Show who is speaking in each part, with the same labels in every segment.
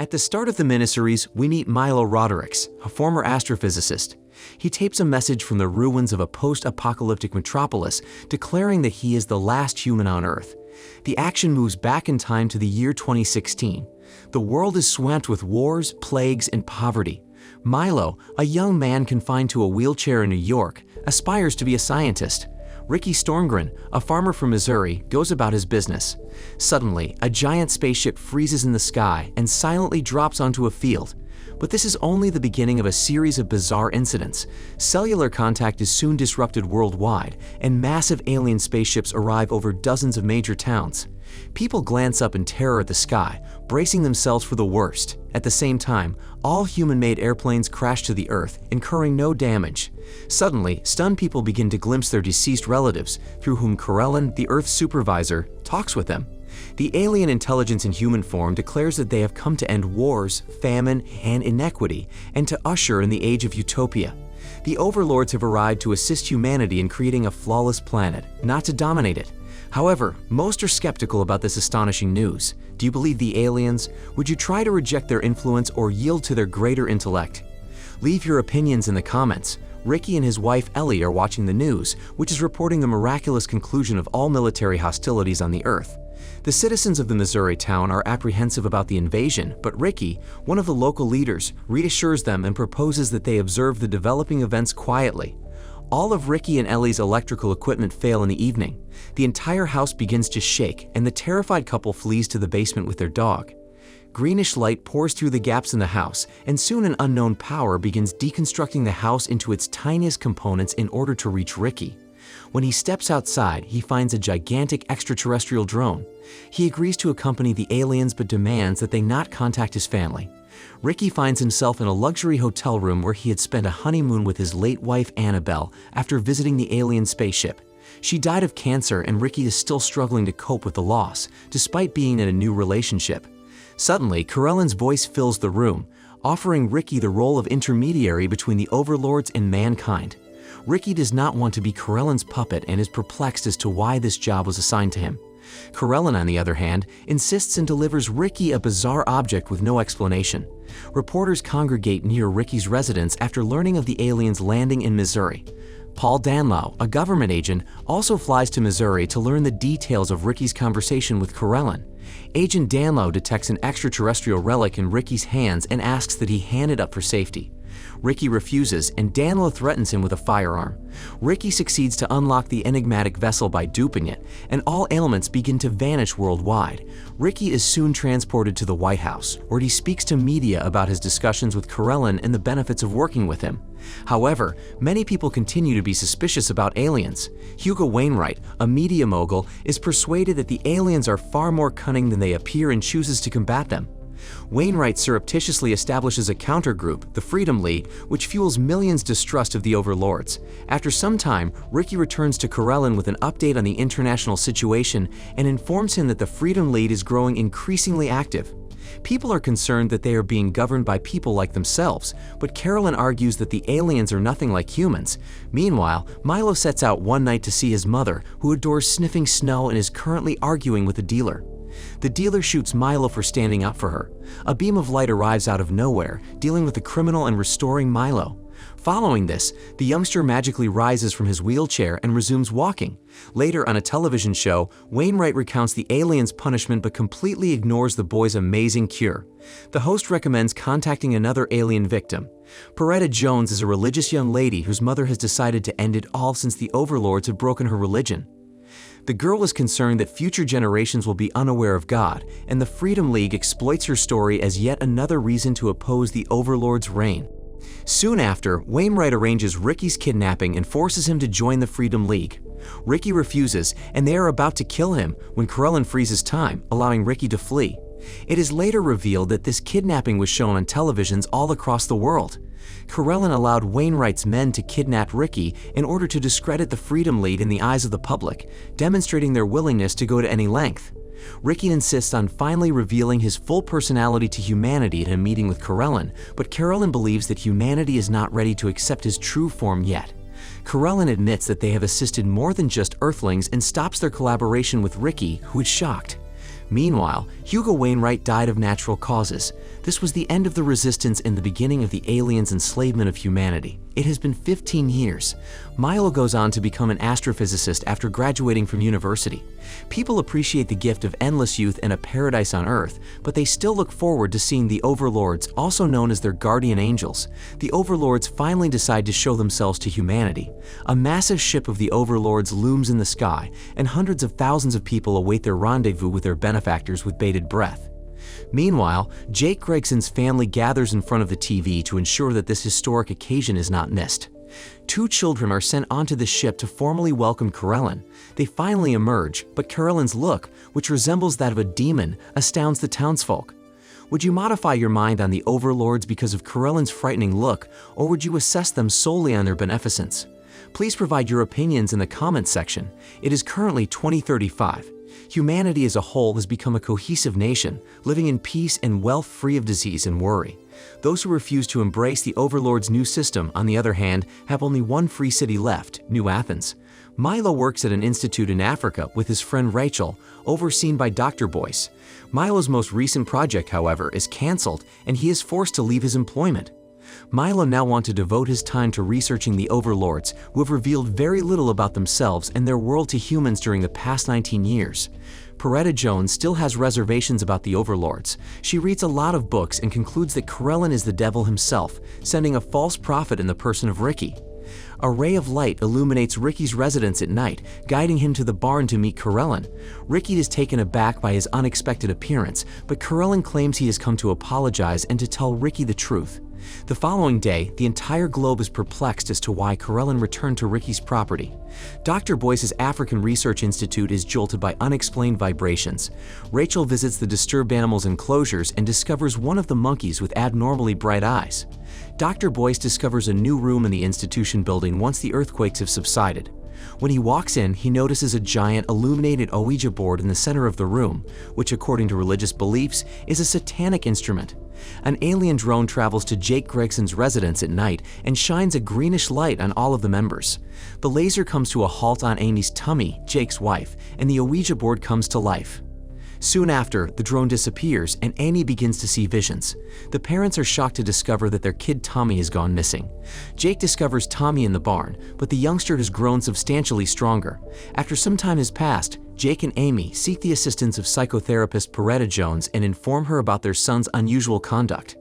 Speaker 1: At the start of the miniseries, we meet Milo Rodericks, a former astrophysicist. He tapes a message from the ruins of a post-apocalyptic metropolis, declaring that he is the last human on Earth. The action moves back in time to the year 2016. The world is swamped with wars, plagues, and poverty. Milo, a young man confined to a wheelchair in New York, aspires to be a scientist. Ricky Stormgren, a farmer from Missouri, goes about his business. Suddenly, a giant spaceship freezes in the sky and silently drops onto a field. But this is only the beginning of a series of bizarre incidents. Cellular contact is soon disrupted worldwide, and massive alien spaceships arrive over dozens of major towns. People glance up in terror at the sky, bracing themselves for the worst. At the same time, all human-made airplanes crash to the Earth, incurring no damage. Suddenly, stunned people begin to glimpse their deceased relatives, through whom Karelin, the Earth's supervisor, talks with them. The alien intelligence in human form declares that they have come to end wars, famine, and inequity, and to usher in the age of utopia. The overlords have arrived to assist humanity in creating a flawless planet, not to dominate it. However, most are skeptical about this astonishing news. Do you believe the aliens? Would you try to reject their influence or yield to their greater intellect? Leave your opinions in the comments. Ricky and his wife Ellie are watching the news, which is reporting the miraculous conclusion of all military hostilities on the Earth. The citizens of the Missouri town are apprehensive about the invasion, but Ricky, one of the local leaders, reassures them and proposes that they observe the developing events quietly. All of Ricky and Ellie's electrical equipment fail in the evening. The entire house begins to shake, and the terrified couple flees to the basement with their dog. Greenish light pours through the gaps in the house, and soon an unknown power begins deconstructing the house into its tiniest components in order to reach Ricky. When he steps outside, he finds a gigantic extraterrestrial drone. He agrees to accompany the aliens but demands that they not contact his family. Ricky finds himself in a luxury hotel room where he had spent a honeymoon with his late wife Annabelle after visiting the alien spaceship. She died of cancer, and Ricky is still struggling to cope with the loss, despite being in a new relationship. Suddenly, Karelin's voice fills the room, offering Ricky the role of intermediary between the overlords and mankind. Ricky does not want to be Karelin's puppet and is perplexed as to why this job was assigned to him. Karelin, on the other hand, insists and delivers Ricky a bizarre object with no explanation. Reporters congregate near Ricky's residence after learning of the aliens landing in Missouri. Paul Danlow, a government agent, also flies to Missouri to learn the details of Ricky's conversation with Karelin. Agent Danlow detects an extraterrestrial relic in Ricky's hands and asks that he hand it up for safety. Ricky refuses, and Danlow threatens him with a firearm. Ricky succeeds to unlock the enigmatic vessel by duping it, and all ailments begin to vanish worldwide. Ricky is soon transported to the White House, where he speaks to media about his discussions with Karelin and the benefits of working with him. However, many people continue to be suspicious about aliens. Hugo Wainwright, a media mogul, is persuaded that the aliens are far more cunning than they appear and chooses to combat them. Wainwright surreptitiously establishes a countergroup, the Freedom League, which fuels millions' distrust of the overlords. After some time, Ricky returns to Karelin with an update on the international situation and informs him that the Freedom League is growing increasingly active. People are concerned that they are being governed by people like themselves, but Karelin argues that the aliens are nothing like humans. Meanwhile, Milo sets out one night to see his mother, who adores sniffing snow and is currently arguing with a dealer. The dealer shoots Milo for standing up for her. A beam of light arrives out of nowhere, dealing with the criminal and restoring Milo. Following this, the youngster magically rises from his wheelchair and resumes walking. Later on a television show, Wainwright recounts the alien's punishment but completely ignores the boy's amazing cure. The host recommends contacting another alien victim. Peretta Jones is a religious young lady whose mother has decided to end it all since the overlords have broken her religion. The girl is concerned that future generations will be unaware of God, and the Freedom League exploits her story as yet another reason to oppose the overlord's reign. Soon after, Wainwright arranges Ricky's kidnapping and forces him to join the Freedom League. Ricky refuses, and they are about to kill him when Karelin freezes time, allowing Ricky to flee. It is later revealed that this kidnapping was shown on televisions all across the world. Karelin allowed Wainwright's men to kidnap Ricky in order to discredit the Freedom League in the eyes of the public, demonstrating their willingness to go to any length. Ricky insists on finally revealing his full personality to humanity at a meeting with Karelin, but Karelin believes that humanity is not ready to accept his true form yet. Karelin admits that they have assisted more than just Earthlings and stops their collaboration with Ricky, who is shocked. Meanwhile, Hugo Wainwright died of natural causes. This was the end of the resistance and the beginning of the aliens' enslavement of humanity. It has been 15 years. Milo goes on to become an astrophysicist after graduating from university. People appreciate the gift of endless youth and a paradise on Earth, but they still look forward to seeing the overlords, also known as their guardian angels. The overlords finally decide to show themselves to humanity. A massive ship of the overlords looms in the sky, and hundreds of thousands of people await their rendezvous with their benefactors with bated breath. Meanwhile, Jake Gregson's family gathers in front of the TV to ensure that this historic occasion is not missed. Two children are sent onto the ship to formally welcome Karellen. They finally emerge, but Karellen's look, which resembles that of a demon, astounds the townsfolk. Would you modify your mind on the overlords because of Karellen's frightening look, or would you assess them solely on their beneficence? Please provide your opinions in the comments section. It is currently 2035. Humanity as a whole has become a cohesive nation, living in peace and wealth free of disease and worry. Those who refuse to embrace the overlord's new system, on the other hand, have only one free city left, New Athens. Milo works at an institute in Africa with his friend Rachel, overseen by Dr. Boyce. Milo's most recent project, however, is cancelled, and he is forced to leave his employment. Milo now wants to devote his time to researching the overlords, who have revealed very little about themselves and their world to humans during the past 19 years. Peretta Jones still has reservations about the overlords. She reads a lot of books and concludes that Karellen is the devil himself, sending a false prophet in the person of Ricky. A ray of light illuminates Ricky's residence at night, guiding him to the barn to meet Karellen. Ricky is taken aback by his unexpected appearance, but Karellen claims he has come to apologize and to tell Ricky the truth. The following day, the entire globe is perplexed as to why Karellen returned to Ricky's property. Dr. Boyce's African Research Institute is jolted by unexplained vibrations. Rachel visits the disturbed animals' enclosures and discovers one of the monkeys with abnormally bright eyes. Dr. Boyce discovers a new room in the institution building once the earthquakes have subsided. When he walks in, he notices a giant illuminated Ouija board in the center of the room, which according to religious beliefs is a satanic instrument. An alien drone travels to Jake Gregson's residence at night and shines a greenish light on all of the members. The laser comes to a halt on Amy's tummy, Jake's wife, and the Ouija board comes to life. Soon after, the drone disappears and Annie begins to see visions. The parents are shocked to discover that their kid Tommy has gone missing. Jake discovers Tommy in the barn, but the youngster has grown substantially stronger. After some time has passed, Jake and Amy seek the assistance of psychotherapist Peretta Jones and inform her about their son's unusual conduct.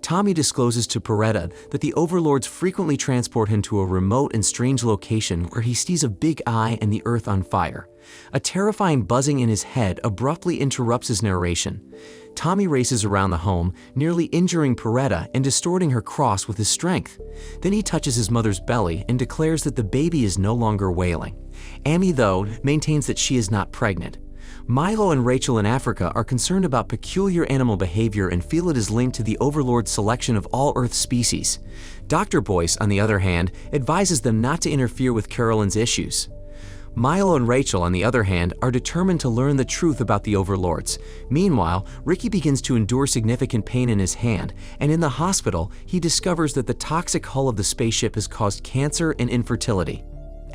Speaker 1: Tommy discloses to Peretta that the overlords frequently transport him to a remote and strange location where he sees a big eye and the earth on fire. A terrifying buzzing in his head abruptly interrupts his narration. Tommy races around the home, nearly injuring Peretta and distorting her cross with his strength. Then he touches his mother's belly and declares that the baby is no longer wailing. Amy, though, maintains that she is not pregnant. Milo and Rachel in Africa are concerned about peculiar animal behavior and feel it is linked to the overlord's selection of all Earth species. Dr. Boyce, on the other hand, advises them not to interfere with Karellen's issues. Milo and Rachel, on the other hand, are determined to learn the truth about the overlords. Meanwhile, Ricky begins to endure significant pain in his hand, and in the hospital, he discovers that the toxic hull of the spaceship has caused cancer and infertility.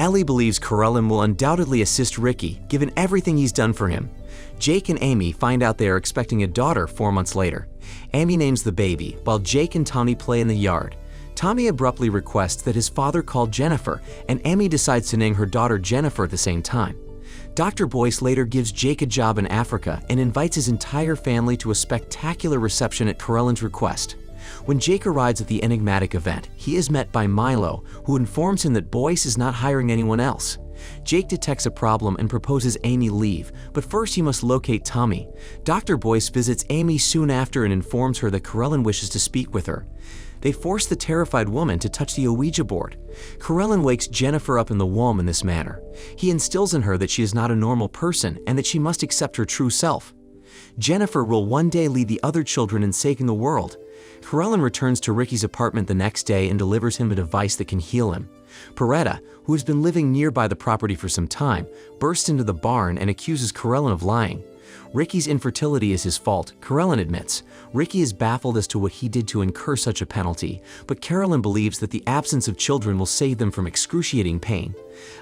Speaker 1: Ellie believes Karellen will undoubtedly assist Ricky, given everything he's done for him. Jake and Amy find out they are expecting a daughter 4 months later. Amy names the baby, while Jake and Tommy play in the yard. Tommy abruptly requests that his father call Jennifer, and Amy decides to name her daughter Jennifer at the same time. Dr. Boyce later gives Jake a job in Africa and invites his entire family to a spectacular reception at Karellen's request. When Jake arrives at the enigmatic event, he is met by Milo, who informs him that Boyce is not hiring anyone else. Jake detects a problem and proposes Amy leave, but first he must locate Tommy. Dr. Boyce visits Amy soon after and informs her that Karellen wishes to speak with her. They force the terrified woman to touch the Ouija board. Karellen wakes Jennifer up in the womb in this manner. He instills in her that she is not a normal person and that she must accept her true self. Jennifer will one day lead the other children in saving the world. Karellen returns to Ricky's apartment the next day and delivers him a device that can heal him. Peretta, who has been living nearby the property for some time, bursts into the barn and accuses Karellen of lying. Ricky's infertility is his fault, Karellen admits. Ricky is baffled as to what he did to incur such a penalty, but Karellen believes that the absence of children will save them from excruciating pain.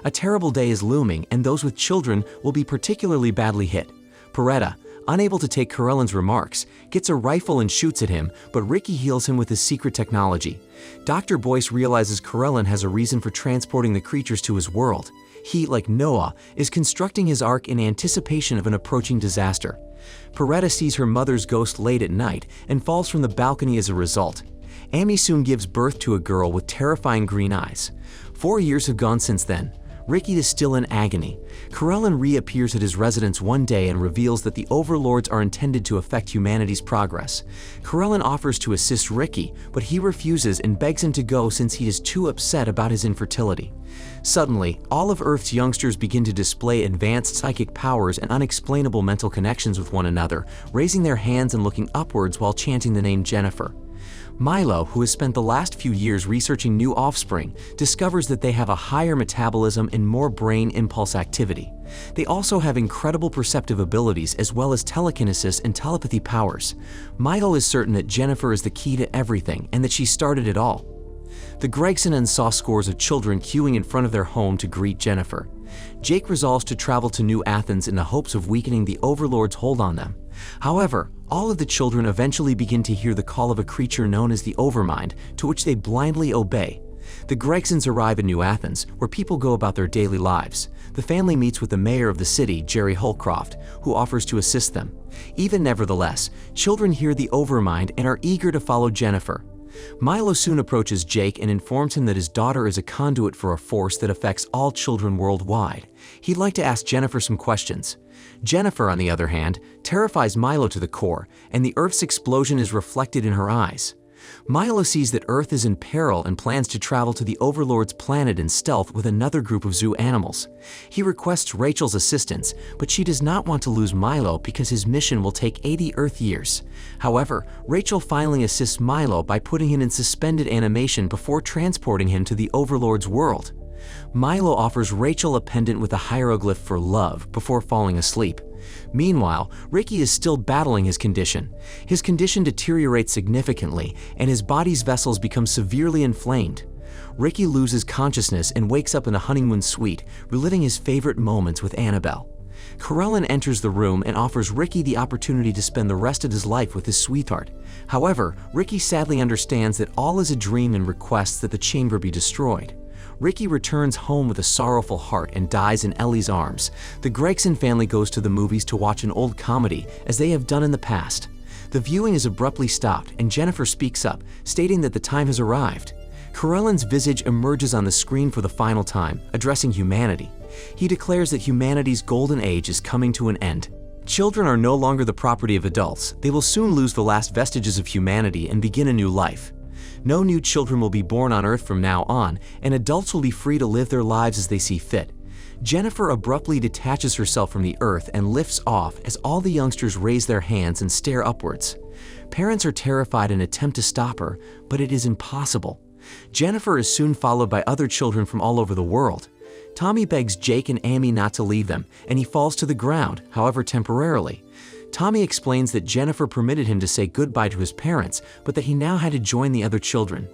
Speaker 1: A terrible day is looming, and those with children will be particularly badly hit. Peretta, unable to take Corellan's remarks, gets a rifle and shoots at him, but Ricky heals him with his secret technology. Dr. Boyce realizes Corellan has a reason for transporting the creatures to his world. He, like Noah, is constructing his ark in anticipation of an approaching disaster. Peretta sees her mother's ghost late at night and falls from the balcony as a result. Amy soon gives birth to a girl with terrifying green eyes. 4 years have gone since then. Ricky is still in agony. Corellan reappears at his residence one day and reveals that the overlords are intended to affect humanity's progress. Corellan offers to assist Ricky, but he refuses and begs him to go since he is too upset about his infertility. Suddenly, all of Earth's youngsters begin to display advanced psychic powers and unexplainable mental connections with one another, raising their hands and looking upwards while chanting the name Jennifer. Milo, who has spent the last few years researching new offspring, discovers that they have a higher metabolism and more brain impulse activity. They also have incredible perceptive abilities as well as telekinesis and telepathy powers. Milo is certain that Jennifer is the key to everything and that she started it all. The Gregsonens saw scores of children queuing in front of their home to greet Jennifer. Jake resolves to travel to New Athens in the hopes of weakening the Overlord's hold on them. However, all of the children eventually begin to hear the call of a creature known as the Overmind, to which they blindly obey. The Gregsons arrive in New Athens, where people go about their daily lives. The family meets with the mayor of the city, Jerry Holcroft, who offers to assist them. Even nevertheless, children hear the Overmind and are eager to follow Jennifer. Milo soon approaches Jake and informs him that his daughter is a conduit for a force that affects all children worldwide. He'd like to ask Jennifer some questions. Jennifer, on the other hand, terrifies Milo to the core, and the Earth's explosion is reflected in her eyes. Milo sees that Earth is in peril and plans to travel to the Overlord's planet in stealth with another group of zoo animals. He requests Rachel's assistance, but she does not want to lose Milo because his mission will take 80 Earth years. However, Rachel finally assists Milo by putting him in suspended animation before transporting him to the Overlord's world. Milo offers Rachel a pendant with a hieroglyph for love before falling asleep. Meanwhile, Ricky is still battling his condition. His condition deteriorates significantly, and his body's vessels become severely inflamed. Ricky loses consciousness and wakes up in a honeymoon suite, reliving his favorite moments with Annabelle. Corellan enters the room and offers Ricky the opportunity to spend the rest of his life with his sweetheart. However, Ricky sadly understands that all is a dream and requests that the chamber be destroyed. Ricky returns home with a sorrowful heart and dies in Ellie's arms. The Gregson family goes to the movies to watch an old comedy, as they have done in the past. The viewing is abruptly stopped, and Jennifer speaks up, stating that the time has arrived. Corellan's visage emerges on the screen for the final time, addressing humanity. He declares that humanity's golden age is coming to an end. Children are no longer the property of adults. They will soon lose the last vestiges of humanity and begin a new life. No new children will be born on Earth from now on, and adults will be free to live their lives as they see fit. Jennifer abruptly detaches herself from the Earth and lifts off as all the youngsters raise their hands and stare upwards. Parents are terrified and attempt to stop her, but it is impossible. Jennifer is soon followed by other children from all over the world. Tommy begs Jake and Amy not to leave them, and he falls to the ground, however temporarily. Tommy explains that Jennifer permitted him to say goodbye to his parents, but that he now had to join the other children.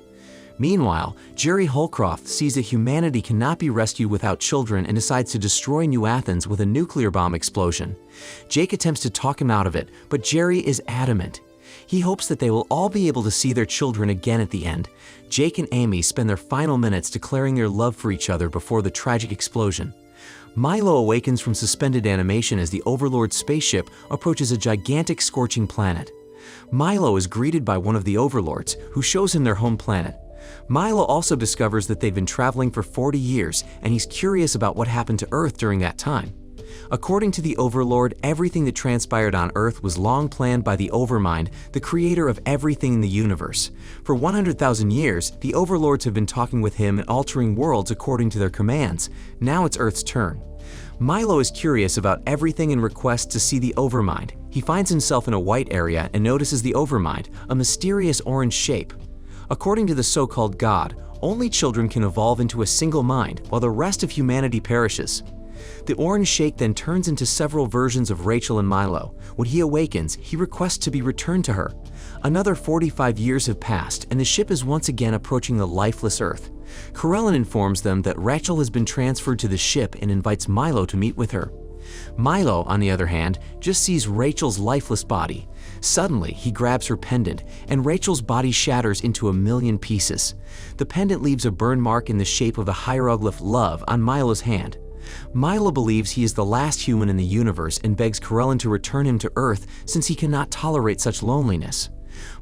Speaker 1: Meanwhile, Jerry Holcroft sees that humanity cannot be rescued without children and decides to destroy New Athens with a nuclear bomb explosion. Jake attempts to talk him out of it, but Jerry is adamant. He hopes that they will all be able to see their children again at the end. Jake and Amy spend their final minutes declaring their love for each other before the tragic explosion. Milo awakens from suspended animation as the Overlord's spaceship approaches a gigantic scorching planet. Milo is greeted by one of the Overlords, who shows him their home planet. Milo also discovers that they've been traveling for 40 years, and he's curious about what happened to Earth during that time. According to the Overlord, everything that transpired on Earth was long planned by the Overmind, the creator of everything in the universe. For 100,000 years, the Overlords have been talking with him and altering worlds according to their commands. Now it's Earth's turn. Milo is curious about everything and requests to see the Overmind. He finds himself in a white area and notices the Overmind, a mysterious orange shape. According to the so-called God, only children can evolve into a single mind, while the rest of humanity perishes. The orange shake then turns into several versions of Rachel and Milo. When he awakens, he requests to be returned to her. Another 45 years have passed, and the ship is once again approaching the lifeless Earth. Corellan informs them that Rachel has been transferred to the ship and invites Milo to meet with her. Milo, on the other hand, just sees Rachel's lifeless body. Suddenly, he grabs her pendant, and Rachel's body shatters into a million pieces. The pendant leaves a burn mark in the shape of the hieroglyph love on Milo's hand. Milo believes he is the last human in the universe and begs Corellin to return him to Earth since he cannot tolerate such loneliness.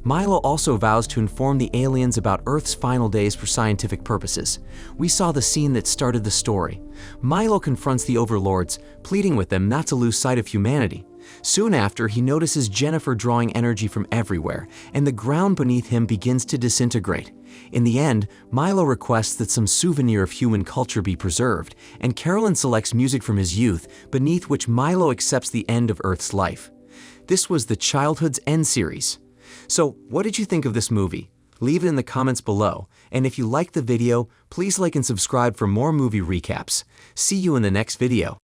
Speaker 1: Milo also vows to inform the aliens about Earth's final days for scientific purposes. We saw the scene that started the story. Milo confronts the overlords, pleading with them not to lose sight of humanity. Soon after, he notices Jennifer drawing energy from everywhere, and the ground beneath him begins to disintegrate. In the end, Milo requests that some souvenir of human culture be preserved, and Corellin selects music from his youth, beneath which Milo accepts the end of Earth's life. This was the Childhood's End series. So, what did you think of this movie? Leave it in the comments below, and if you liked the video, please like and subscribe for more movie recaps. See you in the next video.